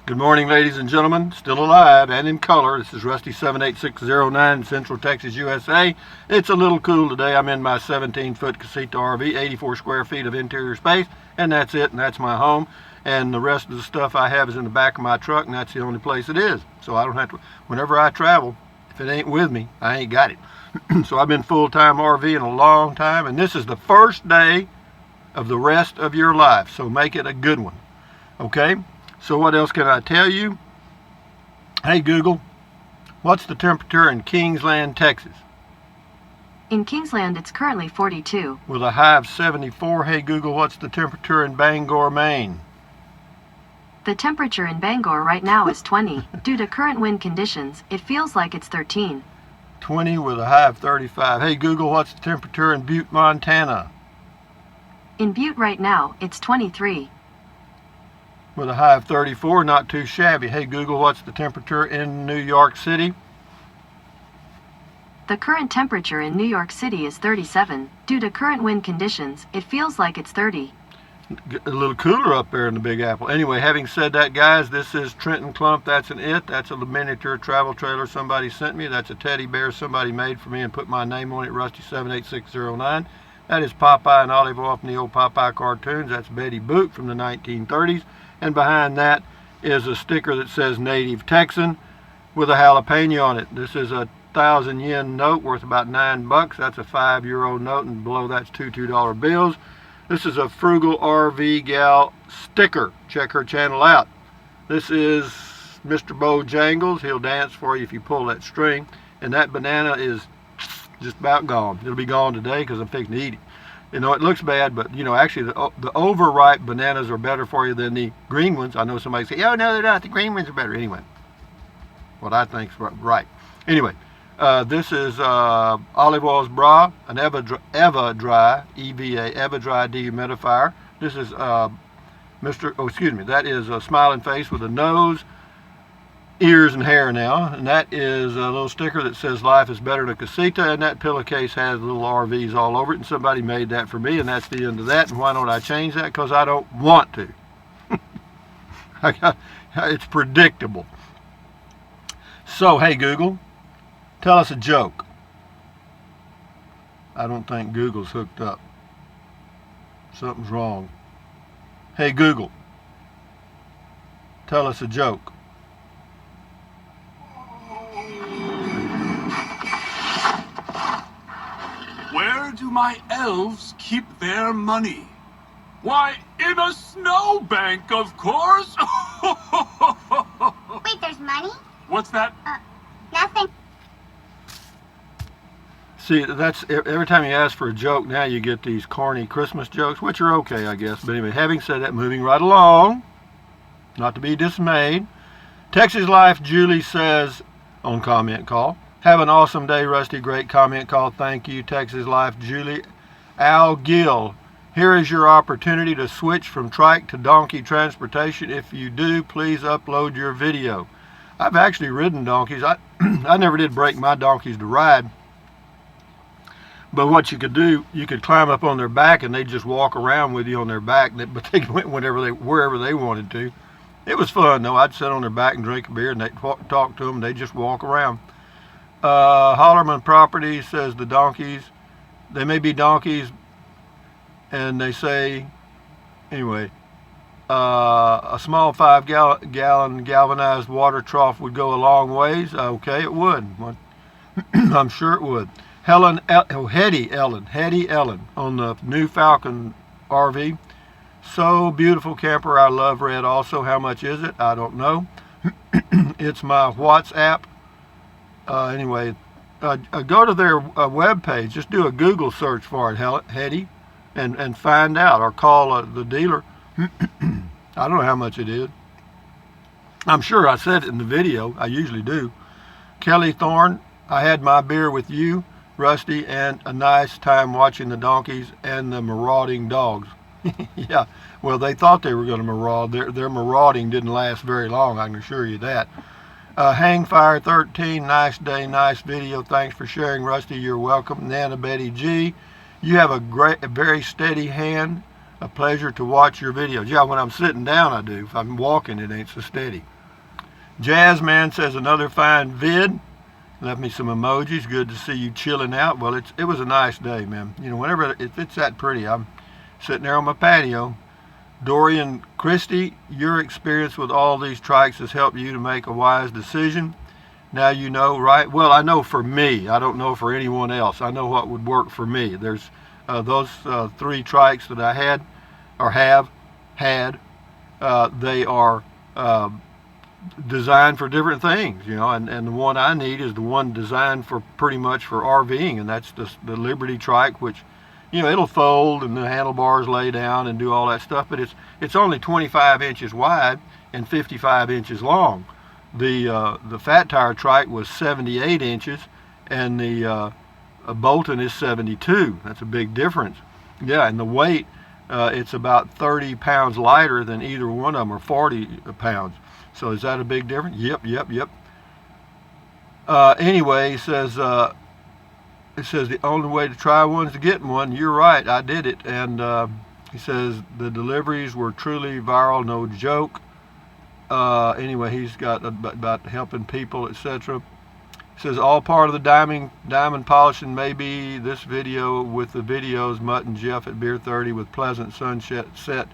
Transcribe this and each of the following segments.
Good morning, ladies and gentlemen. Still alive and in color. This is Rusty 78609, Central Texas, USA. It's a little cool today. I'm in my 17-foot Casita RV, 84 square feet of interior space, and that's it, and that's my home. And the rest of the stuff I have is in the back of my truck, and that's the only place it is. So I don't have to, whenever I travel, if it ain't with me, I ain't got it. So I've been full-time RVing a long time, and this is the first day of the rest of your life. So make it a good one, okay? So what else can I tell you? Hey Google, what's the temperature in Kingsland, Texas? In Kingsland, it's currently 42. With a high of 74. Hey Google, what's the temperature in Bangor, Maine? The temperature in Bangor right now is 20. Due to current wind conditions, it feels like it's 13. 20 with a high of 35. Hey Google, what's the temperature in Butte, Montana? In Butte right now, it's 23. With a high of 34, not too shabby. Hey Google, what's the temperature in New York City? The current temperature in New York City is 37. Due to current wind conditions, it feels like it's 30. A little cooler up there in the Big Apple. Anyway, having said that, guys, this is Trenton Clump. That's an it. That's a miniature travel trailer somebody sent me. That's a teddy bear somebody made for me and put my name on it, Rusty 78609. That is Popeye and Olive Oyl from the old Popeye cartoons. That's Betty Boop from the 1930s. And behind that is a sticker that says Native Texan with a jalapeno on it. This is a 1,000 yen note worth about $9. That's a 5-year-old note, and below that's two $2 bills. This is a Frugal RV Gal sticker. Check her channel out. This is Mr. Bojangles. He'll dance for you if you pull that string. And that banana is just about gone. It'll be gone today because I'm fixing to eat it. You know, it looks bad, but, you know, actually the overripe bananas are better for you than the green ones. I know somebody say, oh, no, they're not. The green ones are better. Anyway, what I think's right. Anyway, this is Olive Oyl's bra, an Eva Dry, EVA, Eva Dry dehumidifier. This is that is a smiling face with a nose, ears and hair now, and that is a little sticker that says life is better than Casita, and that pillowcase has little RVs all over it, and somebody made that for me, and that's the end of that. And why don't I change that? Because I don't want to. It's predictable. So hey Google, tell us a joke. I don't think Google's hooked up. Something's wrong. Hey Google, tell us a joke. Where do my elves keep their money? Why, in a snowbank, of course! Wait, there's money? What's that? Nothing. See, that's every time you ask for a joke, now you get these corny Christmas jokes, which are okay, I guess. But anyway, having said that, moving right along, not to be dismayed. Texas Life Julie says on comment call, have an awesome day, Rusty. Great comment call. Thank you, Texas Life Julie. Al Gill, here is your opportunity to switch from trike to donkey transportation. If you do, please upload your video. I've actually ridden donkeys. I never did break my donkeys to ride. But what you could do, you could climb up on their back and they'd just walk around with you on their back. But they went wherever they wanted to. It was fun, though. I'd sit on their back and drink a beer, and they'd talk to them, and they'd just walk around. Hollerman Property says the donkeys, they may be donkeys, and they say, anyway, a small 5-gallon galvanized water trough would go a long ways. Okay, it would. I'm sure it would. Hetty Ellen on the new Falcon RV. So beautiful camper. I love red also. How much is it? I don't know. It's my WhatsApp. Anyway, go to their web page. Just do a Google search for it, Hetty, and find out, or call the dealer. I don't know how much it is. I'm sure I said it in the video. I usually do. Kelly Thorne, I had my beer with you, Rusty, and a nice time watching the donkeys and the marauding dogs. Yeah, well, they thought they were going to maraud. Their marauding didn't last very long, I can assure you that. Hangfire 13, nice day, nice video. Thanks for sharing, Rusty. You're welcome. Nana Betty G, you have a very steady hand. A pleasure to watch your videos. Yeah, when I'm sitting down, I do. If I'm walking, it ain't so steady. Jazzman says another fine vid. Left me some emojis. Good to see you chilling out. Well, it was a nice day, man. You know, whenever if it's that pretty, I'm sitting there on my patio. Dorian Christie, your experience with all these trikes has helped you to make a wise decision. Now you know, right? Well, I know for me. I don't know for anyone else. I know what would work for me. There's those 3 trikes that I had or have had. They are designed for different things, you know, and the one I need is the one designed for pretty much for RVing, and that's the Liberty trike, which, you know, it'll fold and the handlebars lay down and do all that stuff, but it's only 25 inches wide and 55 inches long. The Fat Tire trike was 78 inches, and the Bolton is 72. That's a big difference. Yeah, and the weight, it's about 30 pounds lighter than either one of them, or 40 pounds. So is that a big difference? Yep. Anyway, he says, it says the only way to try one is to get one. You're right, I did it. And he says the deliveries were truly viral, no joke. Anyway, he's got about helping people, etc. He says all part of the diamond polishing. Maybe this video with the videos, Mutt and Jeff at Beer 30 with pleasant sunset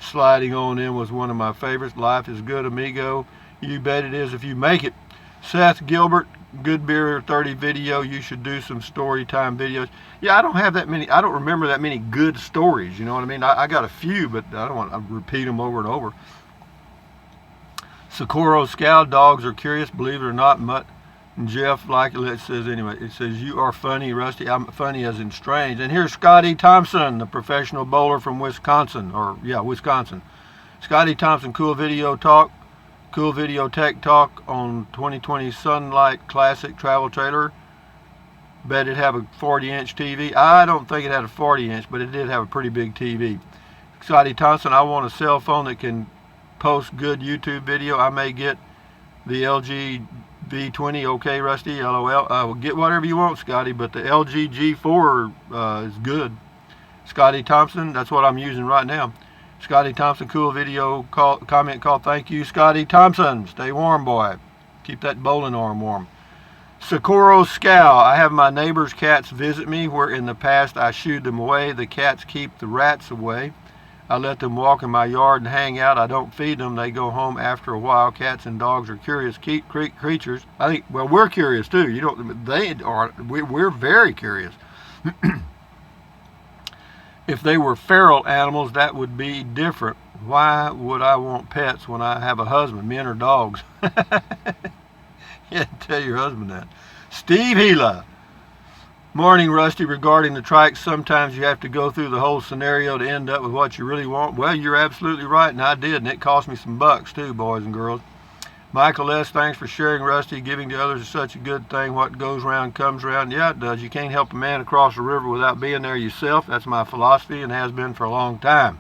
sliding on in was one of my favorites. Life is good, amigo. You bet it is if you make it. Seth Gilbert, good Beer 30 video. You should do some story time videos. Yeah, I don't have that many. I don't remember that many good stories. You know what I mean? I got a few, but I don't want to repeat them over and over. Socorro Scout, dogs are curious. Believe it or not, Mutt and Jeff like it. It says anyway. It says you are funny, Rusty. I'm funny as in strange. And here's Scotty Thompson, the professional bowler from Wisconsin, Wisconsin. Scotty Thompson, cool video tech talk on 2020 Sunlight Classic travel trailer. Bet it have a 40-inch TV. I don't think it had a 40-inch, but it did have a pretty big TV. Scotty Thompson, I want a cell phone that can post good YouTube video. I may get the LG V20. Okay, Rusty, LOL. Well, get whatever you want, Scotty, but the LG G4 is good. Scotty Thompson, that's what I'm using right now. Scotty Thompson, cool video comment call. Thank you, Scotty Thompson. Stay warm, boy. Keep that bowling arm warm. Socorro Scow, I have my neighbor's cats visit me, where in the past I shooed them away. The cats keep the rats away. I let them walk in my yard and hang out. I don't feed them. They go home after a while. Cats and dogs are curious creatures. I think, well, we're curious too. You don't, they are, we're very curious. If they were feral animals, that would be different. Why would I want pets when I have a husband, men or dogs? Yeah, tell your husband that. Steve Gila. Morning, Rusty. Regarding the trikes, sometimes you have to go through the whole scenario to end up with what you really want. Well, you're absolutely right, and I did, and it cost me some bucks too, boys and girls. Michael S., thanks for sharing, Rusty. Giving to others is such a good thing. What goes around comes around. Yeah, it does. You can't help a man across the river without being there yourself. That's my philosophy and has been for a long time.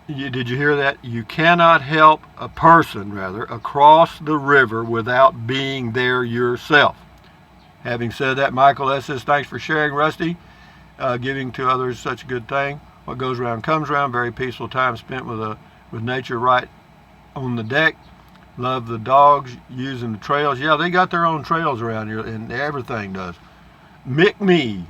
Did you hear that? You cannot help a person, across the river without being there yourself. Having said that, Michael S. says, thanks for sharing, Rusty. Giving to others such a good thing. What goes around comes around. Very peaceful time spent with nature right on the deck. Love the dogs using the trails. Yeah, they got their own trails around here, and everything does. Mick Me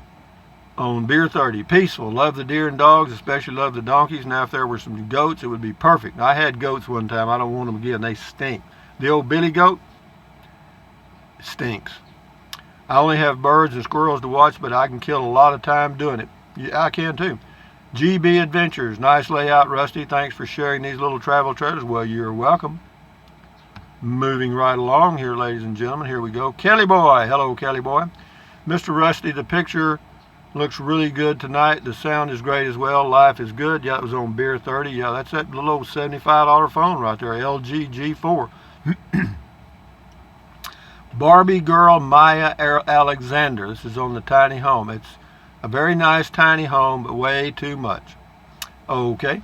on Beer 30. Peaceful. Love the deer and dogs, especially love the donkeys. Now, if there were some goats, it would be perfect. I had goats one time. I don't want them again. They stink. The old billy goat stinks. I only have birds and squirrels to watch, but I can kill a lot of time doing it. Yeah, I can too. GB Adventures. Nice layout, Rusty. Thanks for sharing these little travel trailers. Well, you're welcome. Moving right along here, ladies and gentlemen. Here we go. Kelly Boy. Hello, Kelly Boy. Mr. Rusty, the picture looks really good tonight. The sound is great as well. Life is good. Yeah, it was on Beer 30. Yeah, that's that little old $75 phone right there. LG G4. Barbie Girl Maya Alexander. This is on the tiny home. It's a very nice tiny home, but way too much. Okay.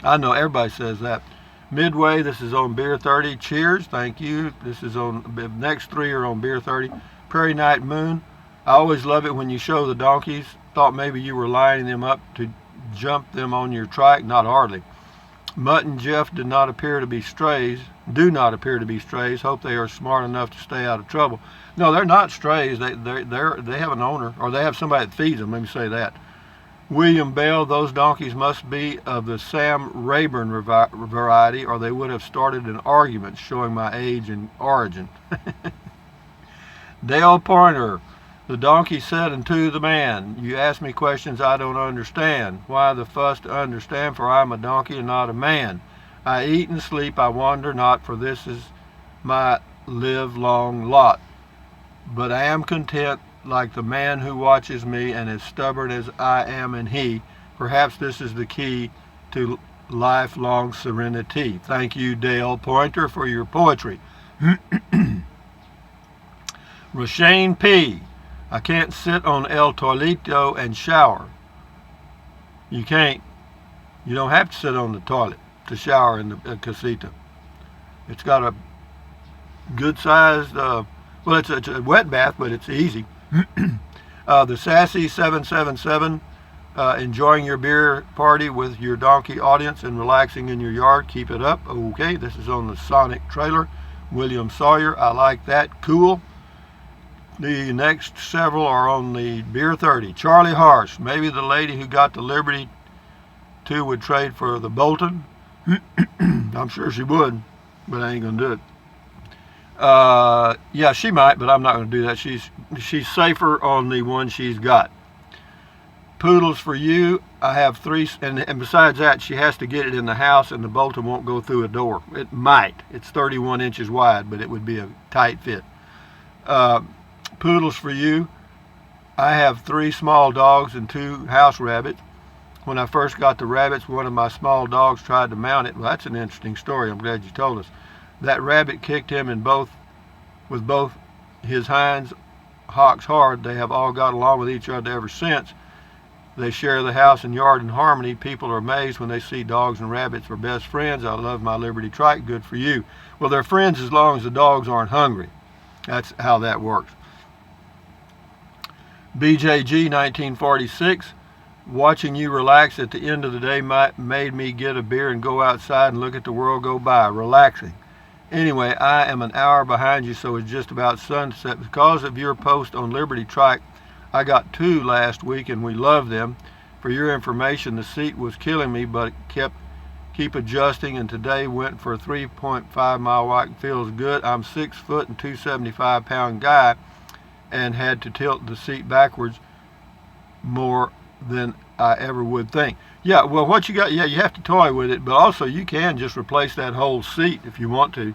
I know everybody says that. Midway, this is on Beer 30. Cheers. Thank you. This is on, the next 3 are on Beer 30. Prairie Night Moon. I always love it when you show the donkeys. Thought maybe you were lining them up to jump them on your trike. Not hardly. Mutt and Jeff do not appear to be strays. Hope they are smart enough to stay out of trouble. No, they're not strays. They have an owner, or they have somebody that feeds them. Let me say that. William Bell, those donkeys must be of the Sam Rayburn variety, or they would have started an argument, showing my age and origin. Dale Pointer, the donkey said unto the man, you ask me questions I don't understand. Why the fuss to understand, for I am a donkey and not a man. I eat and sleep, I wander not, for this is my live-long lot. But I am content like the man who watches me, and as stubborn as I am in he. Perhaps this is the key to lifelong serenity. Thank you, Dale Pointer, for your poetry. Rashane P. I can't sit on El Toilito and shower. You can't. You don't have to sit on the toilet to shower in the casita. It's got a good sized, well, it's a wet bath, but it's easy. The Sassy 777, enjoying your beer party with your donkey audience and relaxing in your yard. Keep it up. Okay, this is on the Sonic trailer. William Sawyer, I like that. Cool. The next several are on the Beer 30. Charlie Harsh, maybe the lady who got the Liberty 2 would trade for the Bolton. I'm sure she would, but I ain't gonna do it. Yeah, she might, but I'm not gonna do that. She's safer on the one she's got. Poodles for you. I have 3, and besides that, she has to get it in the house, and the Bolton won't go through a door. It might. It's 31 inches wide, but it would be a tight fit. Poodles for you. I have 3 small dogs and 2 house rabbits. When I first got the rabbits, one of my small dogs tried to mount it. Well, that's an interesting story. I'm glad you told us. That rabbit kicked him with both his hinds hocks hard. They have all got along with each other ever since. They share the house and yard in harmony. People are amazed when they see dogs and rabbits are best friends. I love my Liberty Trike. Good for you. Well, they're friends as long as the dogs aren't hungry. That's how that works. BJG 1946. Watching you relax at the end of the day made me get a beer and go outside and look at the world go by. Relaxing. Anyway, I am an hour behind you, so it's just about sunset. Because of your post on Liberty Trike, I got 2 last week, and we love them. For your information, the seat was killing me, but keep adjusting, and today went for a 3.5 mile walk. Feels good. I'm 6 foot and 275 pound guy, and had to tilt the seat backwards more than I ever would think. Yeah, well, what you got, yeah, you have to toy with it, but also you can just replace that whole seat if you want to.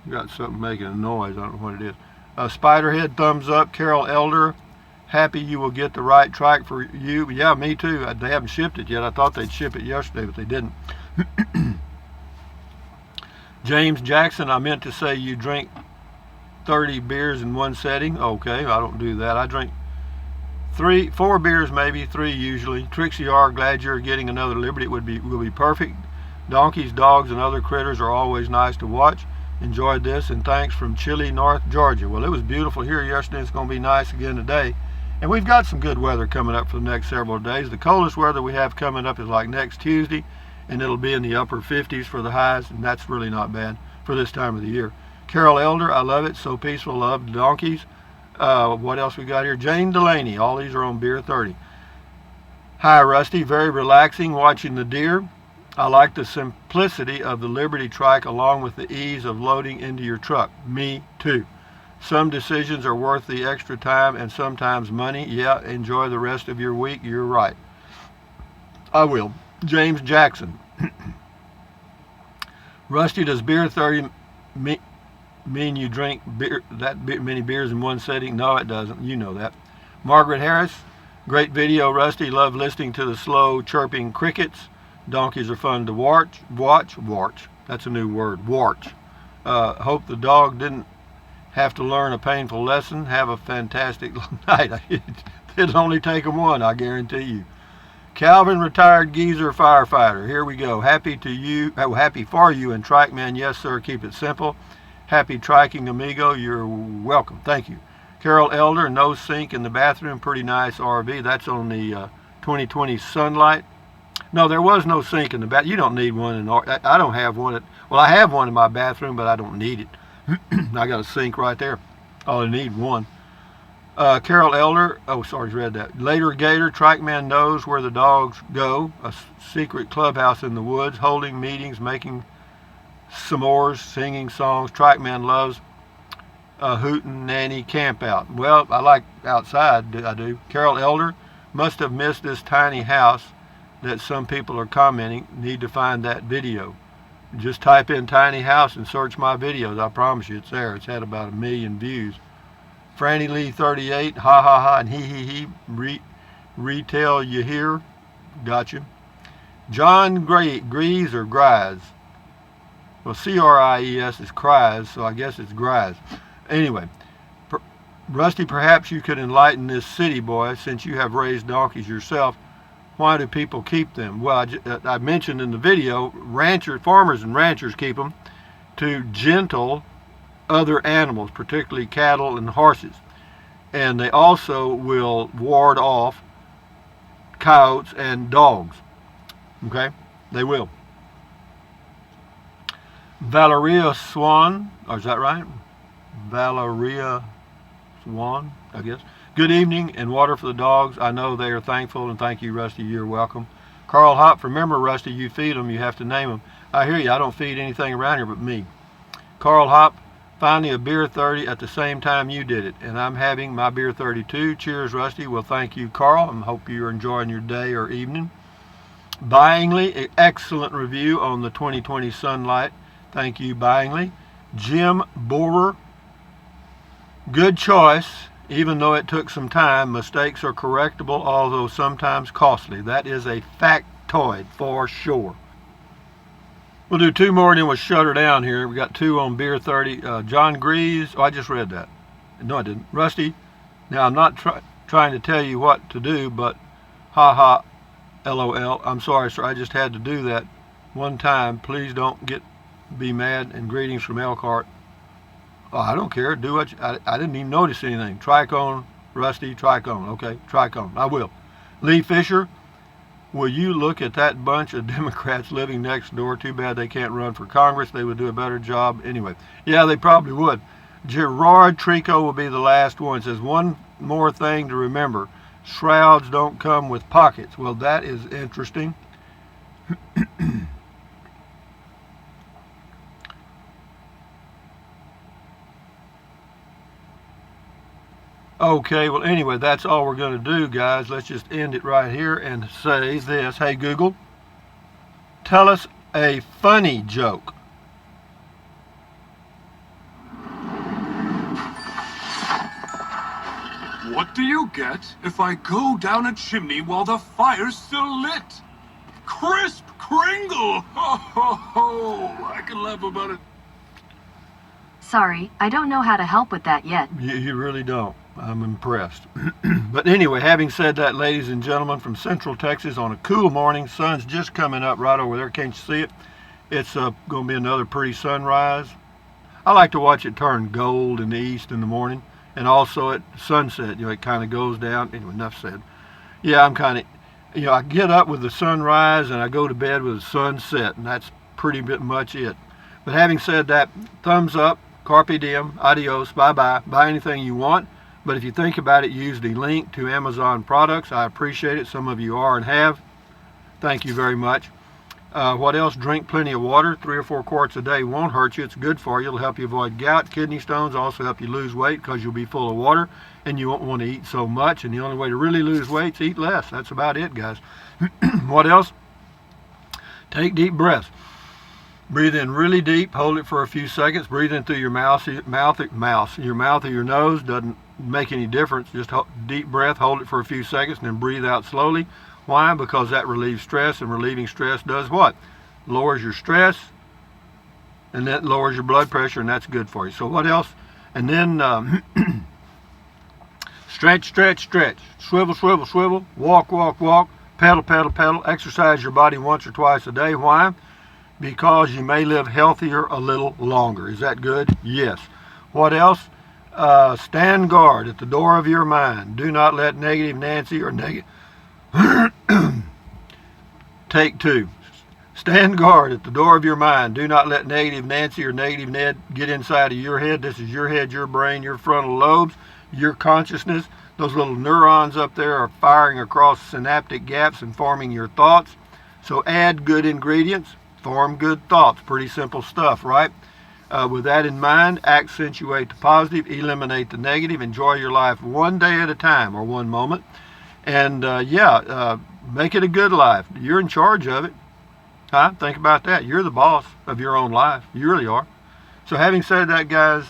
You got something making a noise. I don't know what it is. Spiderhead, thumbs up. Carol Elder, happy you will get the right trike for you. Yeah, me too. They haven't shipped it yet. I thought they'd ship it yesterday, but they didn't. James Jackson, I meant to say you drink 30 beers in one setting. Okay, I don't do that. I drink 4 beers, maybe 3 usually. Trixie R, glad you're getting another Liberty. It will be perfect. Donkeys, dogs, and other critters are always nice to watch. Enjoyed this, and thanks from chilly North Georgia. Well, it was beautiful here yesterday. It's going to be nice again today. And we've got some good weather coming up for the next several days. The coldest weather we have coming up is like next Tuesday, and it'll be in the upper 50s for the highs, and that's really not bad for this time of the year. Carol Elder, I love it. So peaceful. Love the donkeys. What else we got here? Jane Delaney. All these are on Beer 30. Hi, Rusty. Very relaxing watching the deer. I like the simplicity of the Liberty Trike along with the ease of loading into your truck. Me too. Some decisions are worth the extra time and sometimes money. Yeah, enjoy the rest of your week. You're right. I will. James Jackson. Rusty, does Beer 30 mean you drink many beers in one setting? No, it doesn't. You know that. Margaret Harris, great video, Rusty. Love listening to the slow chirping crickets. Donkeys are fun to watch. That's a new word. Watch. Hope the dog didn't have to learn a painful lesson. Have a fantastic night. It'll only take them one, I guarantee you. Calvin, retired geezer firefighter. Here we go. Happy for you and Trike Man. Yes, sir. Keep it simple. Happy triking, amigo. You're welcome. Thank you. Carol Elder, no sink in the bathroom. Pretty nice RV. That's on the 2020 Sunlight. No, there was no sink in the bath. You don't need one in our, I don't have one. Well, I have one in my bathroom, but I don't need it. I got a sink right there. Oh, I need one. Carol Elder, oh, sorry, read that. Later Gator, Trackman knows where the dogs go. A secret clubhouse in the woods, holding meetings, making s'mores, singing songs. Trackman loves hootin' nanny camp out. Well, I like outside, I do. Carol Elder must have missed this tiny house that some people are commenting. Need to find that video. Just type in tiny house and search my videos. I promise you it's there. It's had about 1 million views. Franny Lee 38, ha ha ha, and he, retail you here. Gotcha. John Grease or Grise. Well, C-R-I-E-S is Cries, so I guess it's Grise. Anyway, Rusty, perhaps you could enlighten this city boy, since you have raised donkeys yourself. Why do people keep them? Well, I mentioned in the video, farmers and ranchers keep them to gentle other animals, particularly cattle and horses. And they also will ward off coyotes and dogs. Okay? They will. Valeria Swan, or is that right? Valeria Swan, I guess. Good evening and water for the dogs. I know they are thankful, and thank you, Rusty. You're welcome. Carl Hop, remember, Rusty, you feed them, you have to name them. I hear you. I don't feed anything around here but me. Carl Hop, finally a beer 30 at the same time you did it, and I'm having my beer 32. Cheers, Rusty. Well, thank you, Carl. I hope you're enjoying your day or evening. Buyingly, excellent review on the 2020 Sunlight. Thank you, Buyingly. Jim Borer, good choice. Even though it took some time, mistakes are correctable, although sometimes costly. That is a factoid for sure. We'll do 2 more and then we'll shut her down here. We got 2 on beer 30. John Grease. Oh, I just read that. No, I didn't. Rusty. Now, I'm not trying to tell you what to do, but ha, LOL. I'm sorry, sir. I just had to do that one time. Please don't be mad, and greetings from Elkhart. Oh, I don't care. Do what I didn't even notice anything. Tricone, Rusty, Tricone. Okay, Tricone. I will. Lee Fisher, will you look at that bunch of Democrats living next door? Too bad they can't run for Congress. They would do a better job anyway. Yeah, they probably would. Gerard Trico will be the last one. It says, one more thing to remember. Shrouds don't come with pockets. Well, that is interesting. Okay, well, anyway, that's all we're going to do, guys. Let's just end it right here and say this. Hey, Google, tell us a funny joke. What do you get if I go down a chimney while the fire's still lit? Crisp Kringle! Ho, ho, ho! I can laugh about it. Sorry, I don't know how to help with that yet. You really don't. I'm impressed. But anyway, having said that, ladies and gentlemen, from Central Texas on a cool morning, sun's just coming up right over there. Can't you see it? It's going to be another pretty sunrise. I like to watch it turn gold in the east in the morning, and also at sunset. It kind of goes down. Anyway, enough said. Yeah, I'm kind of, I get up with the sunrise and I go to bed with the sunset, and that's pretty much it. But having said that, thumbs up, carpe diem, adios, bye-bye. Buy anything you want. But if you think about it, use the link to Amazon products. I appreciate it. Some of you are and have. Thank you very much. What else? Drink plenty of water. 3 or 4 quarts a day won't hurt you. It's good for you. It'll help you avoid gout, kidney stones, also help you lose weight because you'll be full of water and you won't want to eat so much. And the only way to really lose weight is eat less. That's about it, guys. What else? Take deep breaths. Breathe in really deep. Hold it for a few seconds. Breathe in through your mouth or your nose. Doesn't make any difference. Just deep breath, hold it for a few seconds, and then breathe out slowly. Why? Because that relieves stress, and relieving stress does what? Lowers your stress, and that lowers your blood pressure, and that's good for you. So what else? And then stretch, stretch, stretch. Swivel, swivel, swivel. Walk, walk, walk. Pedal, pedal, pedal. Exercise your body once or twice a day. Why? Because you may live healthier a little longer. Is that good? Yes. What else? Stand guard at the door of your mind. Do not let negative Nancy or negative Take 2. Stand guard at the door of your mind. Do not let negative Nancy or negative Ned get inside of your head. This is your head, your brain, your frontal lobes, your consciousness. Those little neurons up there are firing across synaptic gaps and forming your thoughts. So add good ingredients, form good thoughts. Pretty simple stuff, right? With that in mind, accentuate the positive, eliminate the negative, enjoy your life one day at a time or one moment. And make it a good life. You're in charge of it. Huh? Think about that. You're the boss of your own life. You really are. So having said that, guys,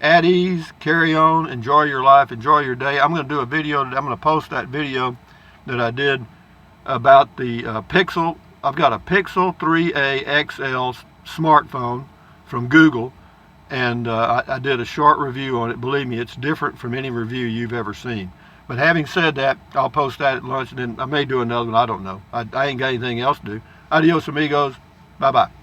at ease, carry on, enjoy your life, enjoy your day. I'm going to do a video. I'm going to post that video that I did about the Pixel. I've got a Pixel 3a XL smartphone from Google, and I did a short review on it. Believe me, it's different from any review you've ever seen. But having said that, I'll post that at lunch, and then I may do another one. I don't know. I ain't got anything else to do. Adios, amigos. Bye-bye.